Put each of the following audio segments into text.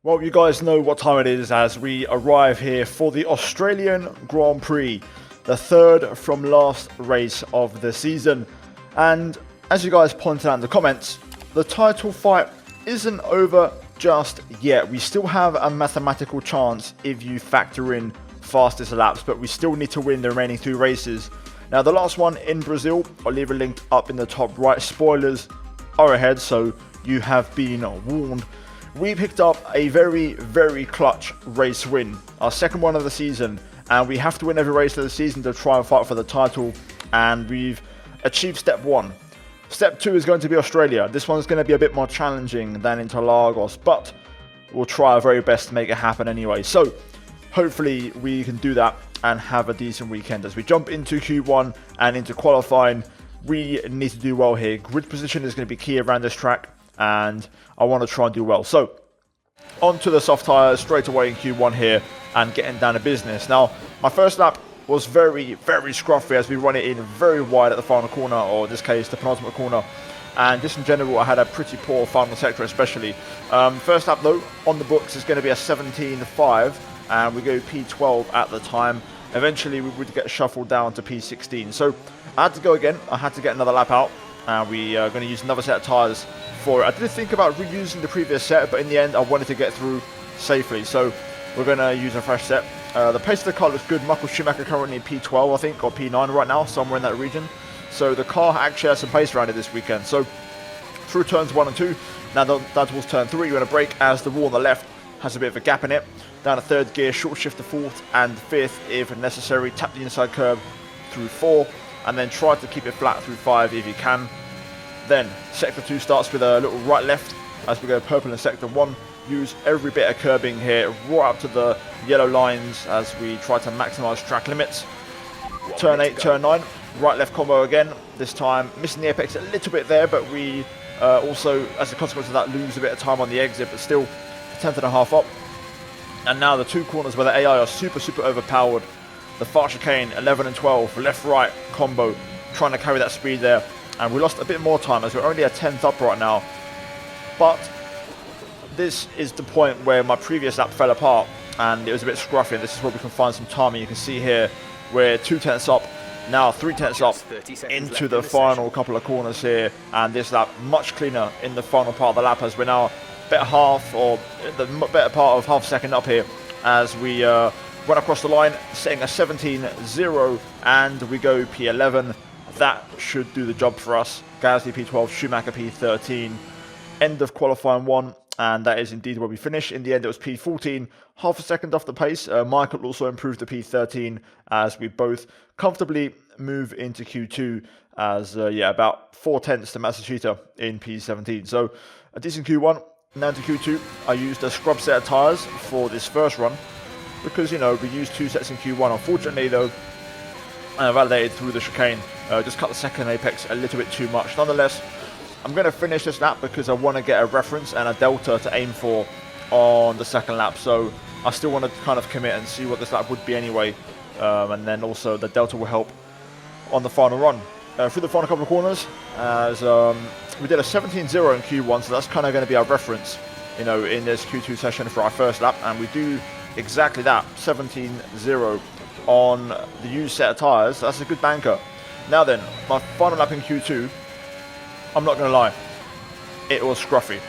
Well, you guys know what time it is as we arrive here for the Australian Grand Prix, the third from last race of the season. And as you guys pointed out in the comments, the title fight isn't over just yet. We still have a mathematical chance if you factor in fastest laps, but we still need to win the remaining 3 races. Now, the last one in Brazil, I'll leave a link up in the top right. Spoilers are ahead, so you have been warned. We picked up a very, very clutch race win, our second one of the season, and we have to win every race of the season to try and fight for the title, and we've achieved step 1. Step 2 is going to be Australia. This one's going to be a bit more challenging than Interlagos, but we'll try our very best to make it happen anyway. So hopefully we can do that and have a decent weekend. As we jump into Q1 and into qualifying, we need to do well here. Grid position is going to be key around this track, and I want to try and do well. So onto the soft tyres straight away in Q1 here and getting down to business. Now, my first lap was very, very scruffy as we run it in very wide at the final corner, or in this case, the penultimate corner. And just in general, I had a pretty poor final sector especially. First lap though, on the books is going to be a 17.5, and we go P12 at the time. Eventually, we would get shuffled down to P16. So I had to go again. I had to get another lap out, and we are going to use another set of tyres for it. I did think about reusing the previous set, but in the end I wanted to get through safely, so we're going to use a fresh set. The pace of the car looks good. Michael Schumacher currently in P12 I think, or P9 right now, somewhere in that region, so the car actually has some pace around it this weekend. So through turns 1 and 2, now down towards turn 3, you're going to brake as the wall on the left has a bit of a gap in it. Down to 3rd gear, short shift to 4th and 5th if necessary, tap the inside curb through 4, and then try to keep it flat through 5 if you can. Then sector 2 starts with a little right left as we go purple in sector 1. Use every bit of curbing here right up to the yellow lines as we try to maximise track limits. Turn 8, turn 9, right left combo again, this time missing the apex a little bit there, but we also, as a consequence of that, lose a bit of time on the exit, but still a tenth and a half up. And now the 2 corners where the AI are super overpowered. The far chicane, 11 and 12, left right combo, trying to carry that speed there. And we lost a bit more time as we're only a 10th up right now. But this is the point where my previous lap fell apart and it was a bit scruffy. This is where we can find some timing. You can see here we're 2 tenths up, now 3 tenths up into the final couple of corners here. And this lap much cleaner in the final part of the lap as we're now better half, or the better part of half second up here as we run across the line, setting a 17.0 and we go P11. That should do the job for us. Gasly P12, Schumacher P13. End of qualifying 1, and that is indeed where we finish. In the end, it was P14, half a second off the pace. Michael also improved to P13 as we both comfortably move into Q2 as, about 4 tenths to Matsushita in P17. So a decent Q1. Now to Q2, I used a scrub set of tyres for this first run because, we used 2 sets in Q1. Unfortunately, though, validated through the chicane. Just cut the second apex a little bit too much. Nonetheless, I'm going to finish this lap because I want to get a reference and a delta to aim for on the second lap. So I still want to kind of commit and see what this lap would be anyway. And then also the delta will help on the final run. Through the final couple of corners, as we did a 17.0 in Q1, so that's kind of going to be our reference, in this Q2 session for our first lap. And we do exactly that, 17.0 on the used set of tyres. That's a good banker. Now then, my final lap in Q2, I'm not going to lie, it was scruffy.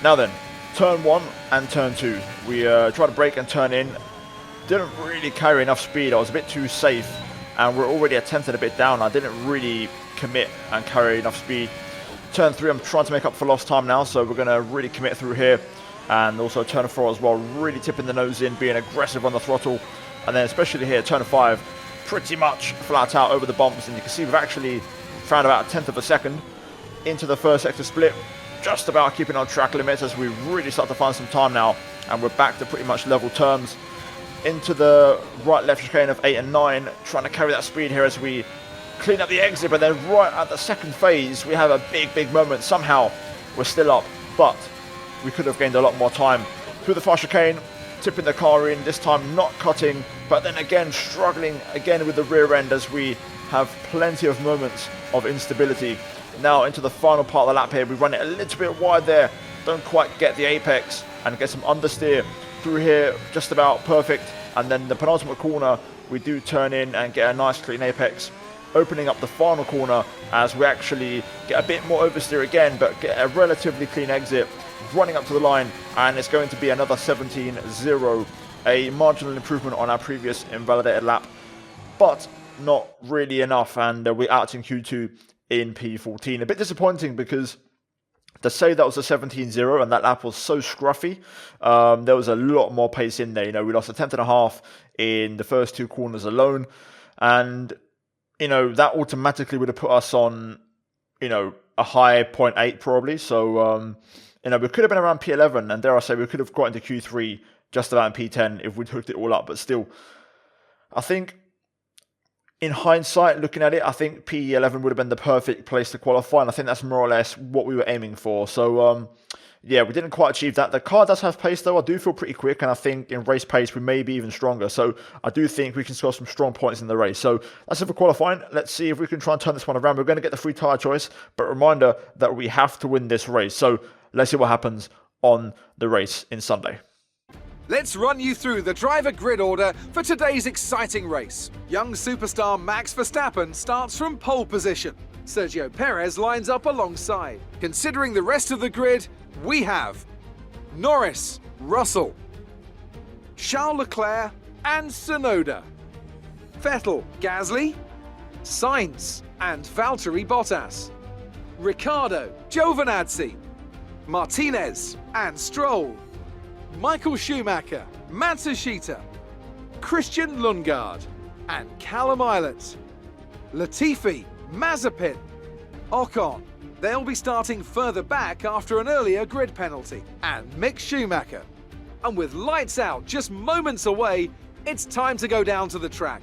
Now then, turn 1 and turn 2. We tried to brake and turn in. Didn't really carry enough speed. I was a bit too safe, and we're already a tenth and a bit down. I didn't really commit and carry enough speed. Turn 3, I'm trying to make up for lost time now, so we're going to really commit through here. And also turn 4 as well, really tipping the nose in, being aggressive on the throttle. And then especially here, turn 5, pretty much flat out over the bumps, and you can see we've actually found about a tenth of a second into the first sector split, just about keeping on track limits as we really start to find some time now, and we're back to pretty much level terms. Into the right left chicane of 8 and 9, trying to carry that speed here as we clean up the exit, but then right at the second phase we have a big moment. Somehow we're still up, but we could have gained a lot more time. Through the far chicane, tipping the car in, this time not cutting, but then again struggling again with the rear end as we have plenty of moments of instability. Now into the final part of the lap here, we run it a little bit wide there, don't quite get the apex, and get some understeer through here, just about perfect. And then the penultimate corner, we do turn in and get a nice clean apex, opening up the final corner as we actually get a bit more oversteer again, but get a relatively clean exit, running up to the line, and it's going to be another 17-0, a marginal improvement on our previous invalidated lap, but not really enough, and we're out in Q2 in P14. A bit disappointing because to say that was a 17-0 and that lap was so scruffy, there was a lot more pace in there. You know, we lost a tenth and a half in the first two corners alone, and you know, that automatically would have put us on, you know, a high 0.8 probably. So, you know, we could have been around P11, and dare I say, we could have got into Q3 just about in P10 if we'd hooked it all up. But still, I think in hindsight, looking at it, I think P11 would have been the perfect place to qualify, and I think that's more or less what we were aiming for. So, yeah, we didn't quite achieve that. The car does have pace, though. I do feel pretty quick, and I think in race pace, we may be even stronger. So I do think we can score some strong points in the race. So that's it for qualifying. Let's see if we can try and turn this one around. We're going to get the free tyre choice, but reminder that we have to win this race. So let's see what happens on the race in Sunday. Let's run you through the driver grid order for today's exciting race. Young superstar Max Verstappen starts from pole position. Sergio Perez lines up alongside. Considering the rest of the grid, we have Norris, Russell, Charles Leclerc and Tsunoda, Vettel, Gasly, Sainz and Valtteri Bottas, Ricciardo, Giovinazzi, Martinez and Stroll, Michael Schumacher, Matsushita, Christian Lundgaard and Callum Ilott, Latifi, Mazepin, Ocon. They'll be starting further back after an earlier grid penalty, and Mick Schumacher. And with lights out just moments away, it's time to go down to the track.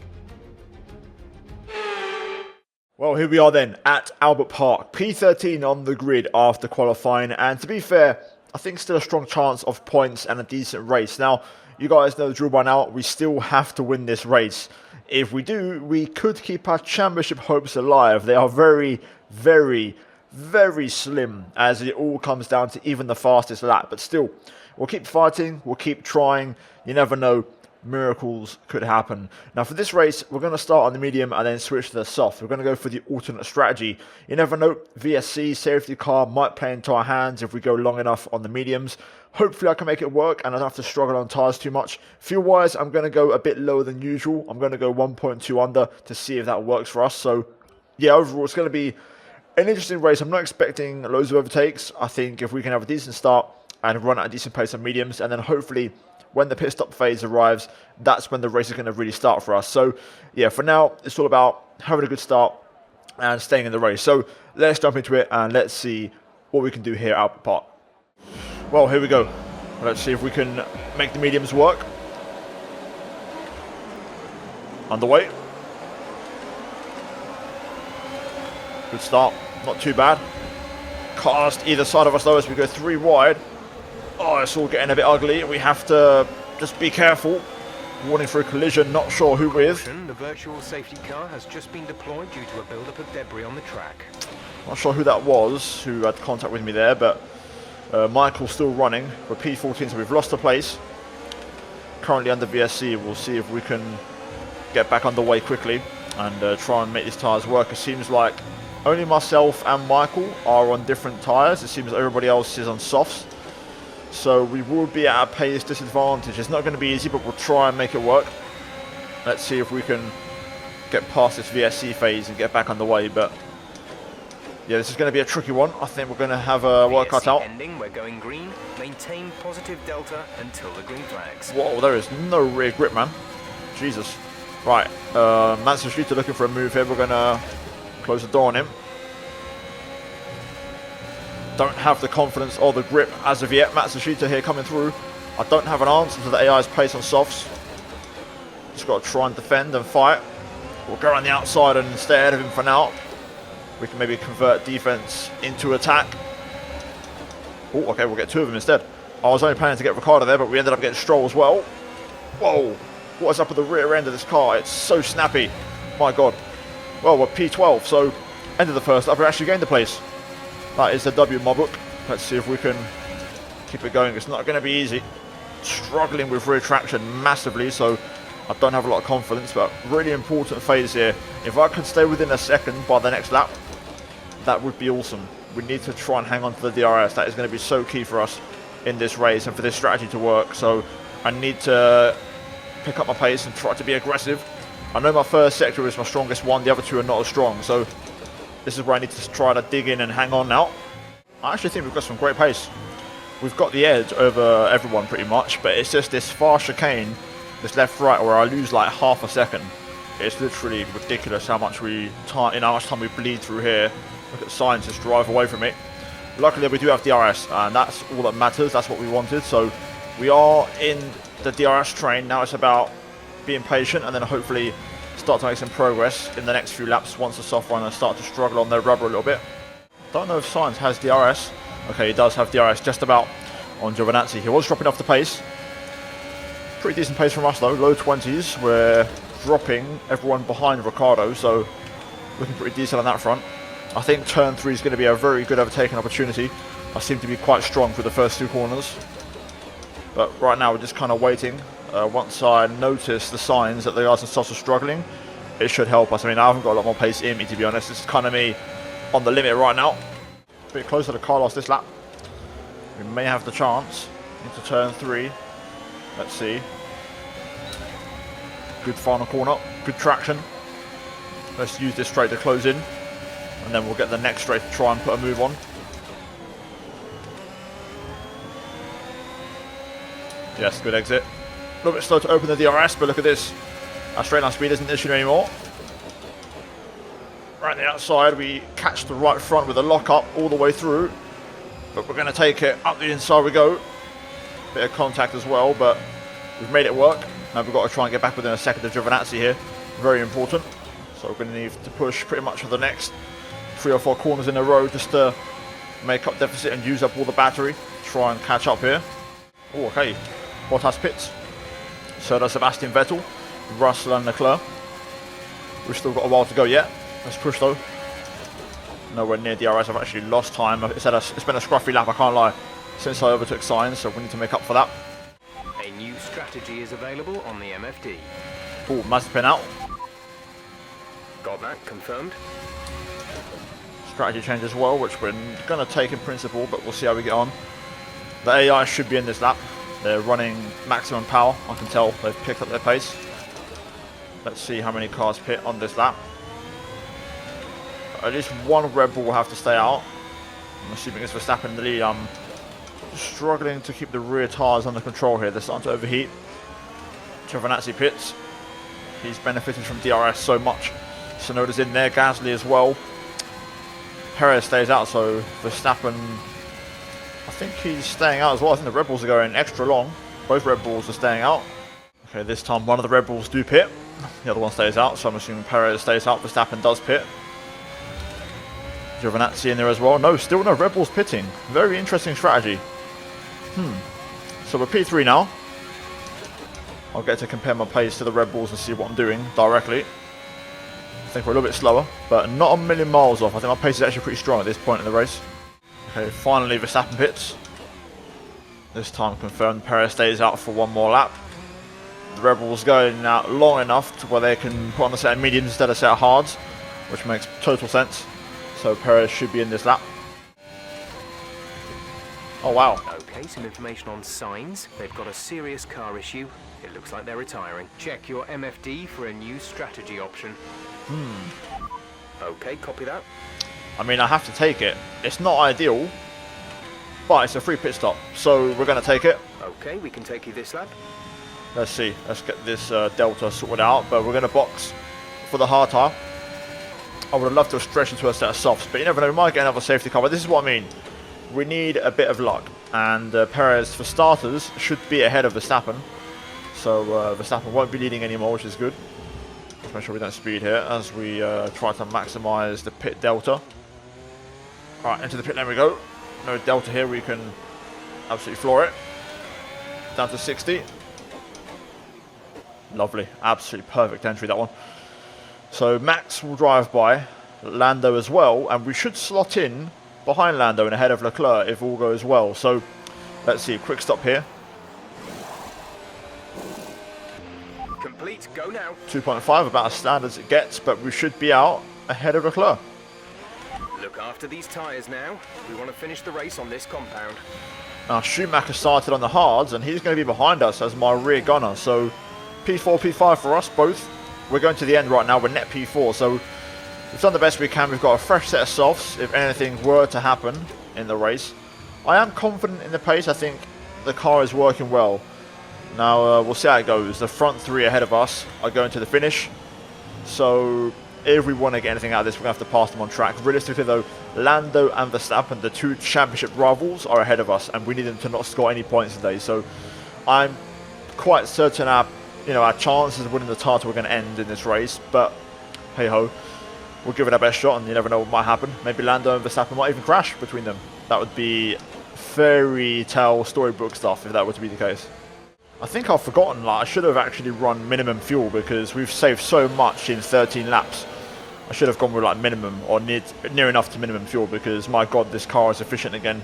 Well, here we are then at Albert Park, P13 on the grid after qualifying, and to be fair, I think still a strong chance of points and a decent race. Now, you guys know the drill by now, we still have to win this race. If we do, we could keep our championship hopes alive. They are very, very, very slim as it all comes down to even the fastest lap. But still, we'll keep fighting, we'll keep trying. You never know, miracles could happen. Now for this race, we're going to start on the medium and then switch to the soft. We're going to go for the alternate strategy. You never know, VSC, safety car, might play into our hands if we go long enough on the mediums. Hopefully I can make it work and I don't have to struggle on tyres too much. Fuel-wise, I'm going to go a bit lower than usual. I'm going to go 1.2 under to see if that works for us. So yeah, overall it's going to be an interesting race. I'm not expecting loads of overtakes. I think if we can have a decent start and run at a decent pace on mediums, and then hopefully when the pit stop phase arrives, that's when the race is going to really start for us. So yeah, for now, it's all about having a good start and staying in the race. So let's jump into it and let's see what we can do here at Albert Park. Well, here we go. Let's see if we can make the mediums work. Underway. Good start, not too bad. Cars either side of us though as we go three wide. Oh, it's all getting a bit ugly. We have to just be careful. Warning for a collision, not sure who with. The virtual safety car has just been deployed due to a build-up of debris on the track. Not sure who that was, who had contact with me there, but Michael's still running. We're P14, so we've lost a place. Currently under VSC, we'll see if we can get back underway quickly and try and make these tyres work. It seems like only myself and Michael are on different tyres. It seems everybody else is on softs. So we will be at a pace disadvantage. It's not going to be easy, but we'll try and make it work. Let's see if we can get past this VSC phase and get back underway. But yeah, this is going to be a tricky one. I think we're going to have a work cut out. Ending, we're going green. Maintain positive delta until the green flags. Whoa, there is no rear grip, man. Jesus. Right, Matsushita looking for a move here. We're going to close the door on him. Don't have the confidence or the grip as of yet. Matsushita here coming through. I don't have an answer to the AI's pace on softs. Just got to try and defend and fight. We'll go around the outside and stay ahead of him for now. We can maybe convert defense into attack. Oh, okay, we'll get two of them instead. I was only planning to get Ricciardo there, but we ended up getting Stroll as well. Whoa, what is up with the rear end of this car? It's so snappy. My God. Well, we're P12, so end of the first lap, we actually gained the place. That is the W in my book. Let's see if we can keep it going. It's not going to be easy. Struggling with rear traction massively, so I don't have a lot of confidence, but really important phase here. If I could stay within a second by the next lap, that would be awesome. We need to try and hang on to the DRS. That is going to be so key for us in this race and for this strategy to work. So I need to pick up my pace and try to be aggressive. I know my first sector is my strongest one. The other two are not as strong. So this is where I need to try to dig in and hang on now. I actually think we've got some great pace. We've got the edge over everyone pretty much, but it's just this far chicane, this left-right, where I lose like half a second. It's literally ridiculous how much how much time we bleed through here. Look at Sainz just drive away from it. Luckily we do have DRS, and that's all that matters. That's what we wanted. So we are in the DRS train. Now it's about being patient and then hopefully start to make some progress in the next few laps once the soft runners start to struggle on their rubber a little bit. Don't know if Sainz has DRS. Okay, he does have DRS just about on Giovinazzi. He was dropping off the pace. Pretty decent pace from us though, low 20s. We're dropping everyone behind Ricciardo, so looking pretty decent on that front. I think turn 3 is going to be a very good overtaking opportunity. I seem to be quite strong for the first 2 corners. But right now we're just kind of waiting. Once I notice the signs that the guys and softs are struggling, it should help us. I mean, I haven't got a lot more pace in me, to be honest. This is kind of me on the limit right now. A bit closer to Carlos this lap. We may have the chance into turn 3. Let's see. Good final corner, good traction. Let's use this straight to close in, and then we'll get the next straight to try and put a move on. Yes, good exit. A little bit slow to open the DRS, but look at this. Our straight line speed isn't an issue anymore. Right on the outside, we catch the right front with a lock up all the way through, but we're going to take it up the inside we go. Bit of contact as well, but we've made it work. Now we've got to try and get back within a second of Giovinazzi here. Very important. So we're going to need to push pretty much for the next 3 or 4 corners in a row just to make up deficit and use up all the battery. Try and catch up here. Oh, okay. Bottas pits. So does Sebastian Vettel, Russell and Leclerc. We've still got a while to go yet. Let's push though. Nowhere near DRS. I've actually lost time. It's been a scruffy lap, I can't lie, since I overtook Sainz, so we need to make up for that. A new strategy is available on the MFD. Oh, Mazepin out. Got that confirmed. Strategy change as well, which we're going to take in principle, but we'll see how we get on. The AI should be in this lap. They're running maximum power. I can tell they've picked up their pace. Let's see how many cars pit on this lap. At least one Red Bull will have to stay out. I'm assuming it's Verstappen in the lead. I'm struggling to keep the rear tyres under control here. They're starting to overheat. Giovinazzi pits. He's benefited from DRS so much. Sonoda's in there, Gasly as well. Perez stays out, so Verstappen, I think he's staying out as well. I think the Red Bulls are going extra long. Both Red Bulls are staying out. Okay, this time one of the Red Bulls do pit. The other one stays out, so I'm assuming Perez stays out. Verstappen does pit. Giovinazzi in there as well. No, still no Red Bulls pitting. Very interesting strategy. So we're P3 now. I'll get to compare my pace to the Red Bulls and see what I'm doing directly. I think we're a little bit slower, but not a million miles off. I think my pace is actually pretty strong at this point in the race. Okay, finally Verstappen pits. This time confirmed. Perez stays out for one more lap. The Red Bulls going out long enough to where they can put on a set of mediums instead of a set of hards, which makes total sense. So Perez should be in this lap. Oh wow. Okay, some information on signs. They've got a serious car issue. It looks like they're retiring. Check your MFD for a new strategy option. Okay, copy that. I mean, I have to take it. It's not ideal, but it's a free pit stop, so we're going to take it. Okay, we can take you this lap. Let's see. Let's get this Delta sorted out, but we're going to box for the hard tire. I would have loved to have stretched into a set of softs, but you never know, we might get another safety car. But this is what I mean. We need a bit of luck, and Perez, for starters, should be ahead of Verstappen. So Verstappen won't be leading anymore, which is good. Let's make sure we don't speed here as we try to maximise the pit delta. Right, into the pit lane we go. No delta here, we can absolutely floor it. Down to 60. Lovely, absolutely perfect entry, that one. So Max will drive by, Lando as well, and we should slot in behind Lando and ahead of Leclerc if all goes well. So Let's see, quick stop here. Complete, go now. 2.5, about as standard as it gets, but we should be out ahead of Leclerc. Look after these tyres now. We want to finish the race on this compound. Now Schumacher started on the hards, and he's going to be behind us as my rear gunner. So P4, P5 for us both. We're going to the end right now. We're net P4, so we've done the best we can. We've got a fresh set of softs if anything were to happen in the race. I am confident in the pace. I think the car is working well. Now we'll see how it goes. The front three ahead of us are going to the finish. So if we want to get anything out of this, we're going to have to pass them on track. Realistically though, Lando and Verstappen, the two championship rivals, are ahead of us, and we need them to not score any points today. So I'm quite certain our chances of winning the title are going to end in this race. But hey ho, we'll give it our best shot, and you never know what might happen. Maybe Lando and Verstappen might even crash between them. That would be fairy tale storybook stuff if that were to be the case. I think I've forgotten, I should have actually run minimum fuel because we've saved so much in 13 laps. I should have gone with minimum or near enough to minimum fuel because my god, this car is efficient again.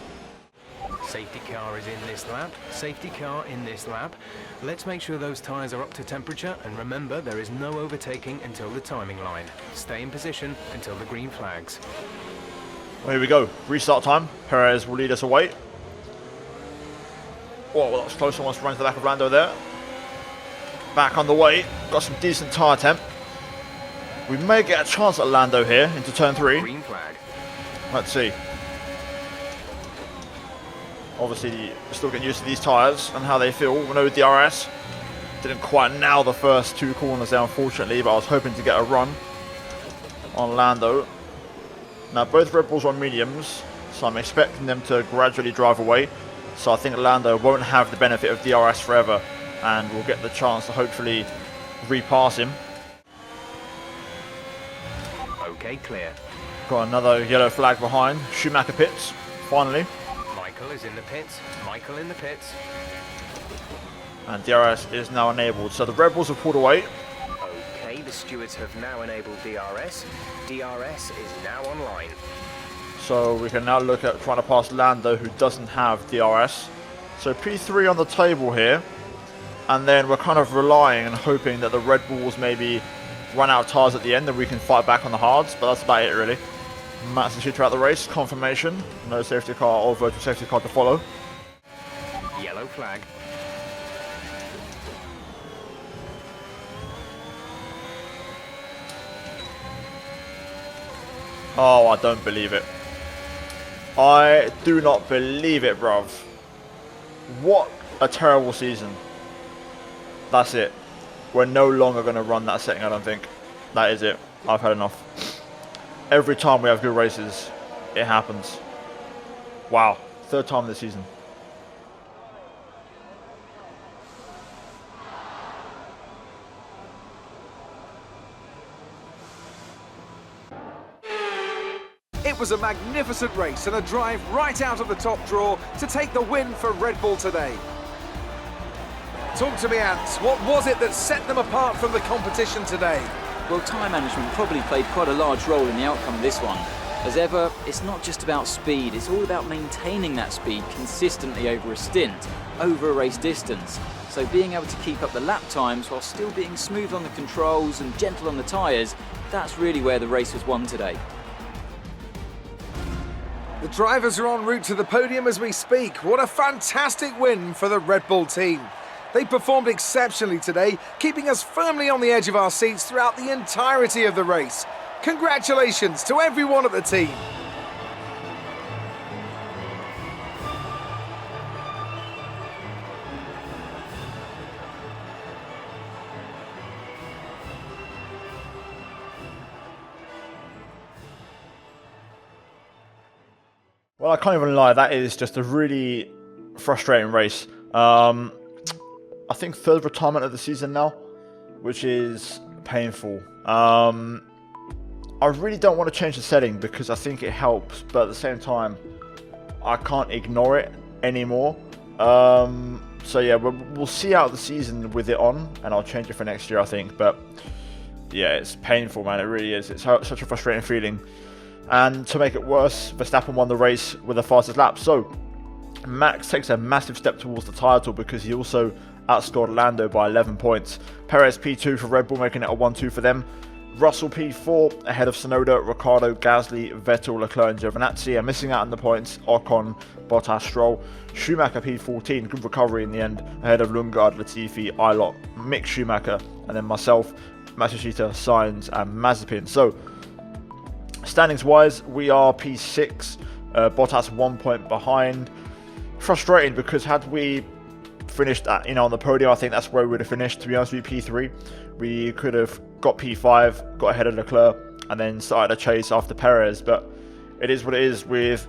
Safety car is in this lap. Safety car in this lap. Let's make sure those tyres are up to temperature, and remember there is no overtaking until the timing line. Stay in position until the green flags. Well, here we go. Restart time. Perez will lead us away. Oh, well, that was close. Almost ran to the back of Lando there. Back on the way. Got some decent tyre temp. We may get a chance at Lando here into turn 3. Green flag. Let's see. Obviously, we're still getting used to these tyres and how they feel. We know DRS didn't quite nail the first 2 corners there, unfortunately, but I was hoping to get a run on Lando. Now, both Red Bulls are on mediums, so I'm expecting them to gradually drive away. So I think Lando won't have the benefit of DRS forever, and we'll get the chance to hopefully repass him. Okay, clear. Got another yellow flag behind. Schumacher pits, finally. Michael is in the pits. Michael in the pits. And DRS is now enabled. So the Red Bulls have pulled away. Okay, the stewards have now enabled DRS. DRS is now online. So we can now look at trying to pass Lando, who doesn't have DRS. So P3 on the table here. And then we're kind of relying and hoping that the Red Bulls maybe run out of tyres at the end and we can fight back on the hards. But that's about it, really. Matt's the shooter out the race. Confirmation. No safety car or virtual safety car to follow. Yellow flag. Oh, I don't believe it. I do not believe it, bruv. What a terrible season. That's it. We're no longer going to run that setting, I don't think. That is it. I've had enough. Every time we have good races, it happens. Wow. 3rd time this season. It was a magnificent race and a drive right out of the top draw to take the win for Red Bull today. Talk to me, Ants. What was it that set them apart from the competition today? Well, tyre management probably played quite a large role in the outcome of this one. As ever, it's not just about speed, it's all about maintaining that speed consistently over a stint, over a race distance. So being able to keep up the lap times while still being smooth on the controls and gentle on the tyres, that's really where the race was won today. The drivers are en route to the podium as we speak. What a fantastic win for the Red Bull team. They performed exceptionally today, keeping us firmly on the edge of our seats throughout the entirety of the race. Congratulations to everyone at the team. Well, I can't even lie. That is just a really frustrating race. I think 3rd retirement of the season now, which is painful. I really don't want to change the setting because I think it helps, but at the same time, I can't ignore it anymore. So yeah, we'll see out the season with it on, and I'll change it for next year, I think. But yeah, it's painful, man. It really is. It's such a frustrating feeling. And to make it worse, Verstappen won the race with the fastest lap. So Max takes a massive step towards the title because he also outscored Lando by 11 points. Perez P2 for Red Bull, making it a 1-2 for them. Russell P4 ahead of Tsunoda, Ricciardo, Gasly, Vettel, Leclerc and Giovinazzi. And missing out on the points, Ocon, Bottas, Stroll. Schumacher P14, good recovery in the end, ahead of Lundgaard, Latifi, Ilott, Mick Schumacher, and then myself, Matsushita, Sainz and Mazepin. So, standings wise, we are P6, Bottas 1 point behind. Frustrating because had we finished at, on the podium, I think that's where we would have finished, to be honest with you, P3. We could have got P5, got ahead of Leclerc, and then started a chase after Perez, but it is what it is with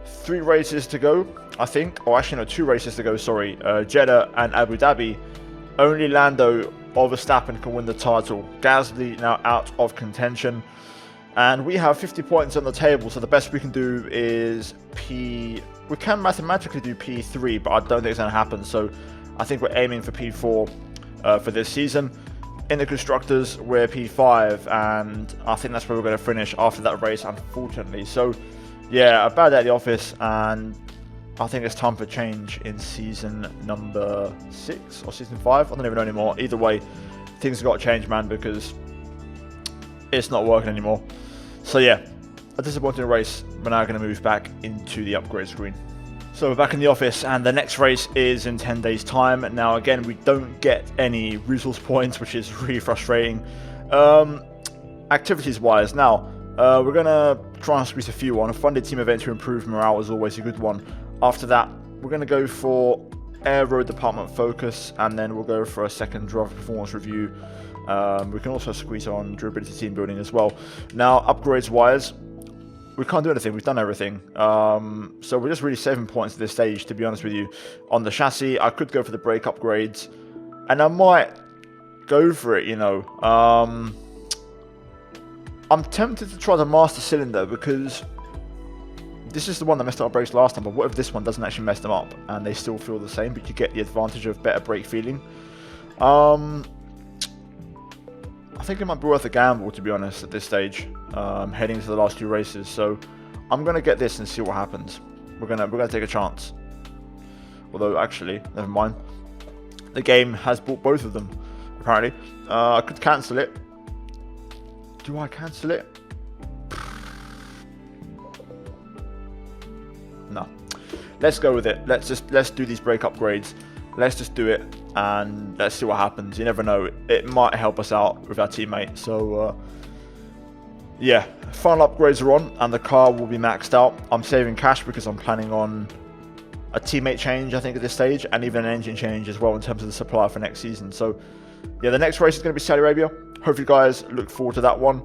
3 races to go, I think, or actually no, 2 races to go, sorry, Jeddah and Abu Dhabi. Only Lando or Verstappen can win the title. Gasly now out of contention, and we have 50 points on the table, so the best we can do is we can mathematically do P3, but I don't think it's going to happen, so I think we're aiming for P4 for this season. In the Constructors, we're P5, and I think that's where we're going to finish after that race, unfortunately. So, yeah, a bad day at the office, and I think it's time for change in season number 6 or season 5. I don't even know anymore. Either way, things have got to change, man, because it's not working anymore. So, yeah, a disappointing race. We're now going to move back into the upgrade screen. So we're back in the office, and the next race is in 10 days time. Now again, we don't get any resource points, which is really frustrating. Activities wise, now we're going to try and squeeze a few on. A funded team event to improve morale is always a good one. After that, we're going to go for aero department focus, and then we'll go for a second driver performance review. We can also squeeze on durability team building as well. Now upgrades wise, we can't do anything. We've done everything. So we're just really saving points at this stage, to be honest with you. On the chassis, I could go for the brake upgrades, and I might go for it, I'm tempted to try the master cylinder because this is the one that messed up our brakes last time, but what if this one doesn't actually mess them up and they still feel the same, but you get the advantage of better brake feeling? I think it might be worth a gamble, to be honest, at this stage, heading to the last 2 races. So I'm going to get this and see what happens. We're gonna take a chance. Although, actually, never mind. The game has bought both of them, apparently. I could cancel it. Do I cancel it? No. Let's go with it. Let's do these brake upgrades. Let's just do it, and let's see what happens. You never know. It might help us out with our teammate. So, yeah, final upgrades are on, and the car will be maxed out. I'm saving cash because I'm planning on a teammate change, I think, at this stage, and even an engine change as well in terms of the supplier for next season. So, yeah, the next race is going to be Saudi Arabia. Hope you guys look forward to that one.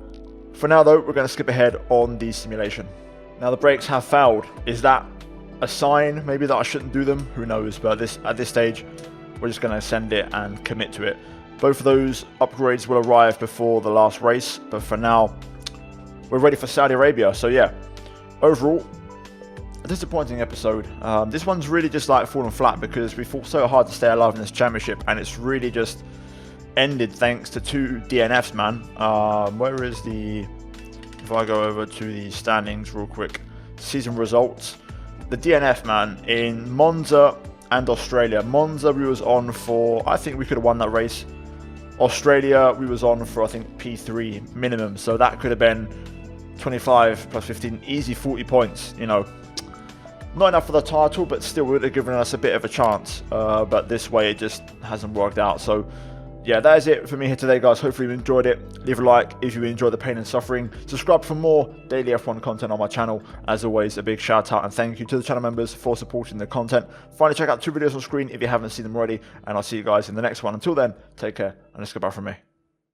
For now, though, we're going to skip ahead on the simulation. Now, the brakes have failed. Is that a sign maybe that I shouldn't do them? Who knows? But at this stage, we're just going to send it and commit to it. Both of those upgrades will arrive before the last race, but for now, we're ready for Saudi Arabia. So yeah, overall, a disappointing episode. This one's really just like falling flat because we fought so hard to stay alive in this championship, and it's really just ended thanks to 2 DNFs, man. Where is the... If I go over to the standings real quick, season results. The DNF, man, in Monza and Australia. Monza we was on for, I think we could have won that race. Australia we was on for, I think, P3 minimum, so that could have been 25 plus 15, easy 40 points, Not enough for the title, but still would have given us a bit of a chance. But this way it just hasn't worked out. So yeah, that is it for me here today, guys. Hopefully you enjoyed it. Leave a like if you enjoy the pain and suffering. Subscribe for more daily F1 content on my channel. As always, a big shout out and thank you to the channel members for supporting the content. Finally, check out 2 videos on screen if you haven't seen them already, and I'll see you guys in the next one. Until then, take care, and it's goodbye from me.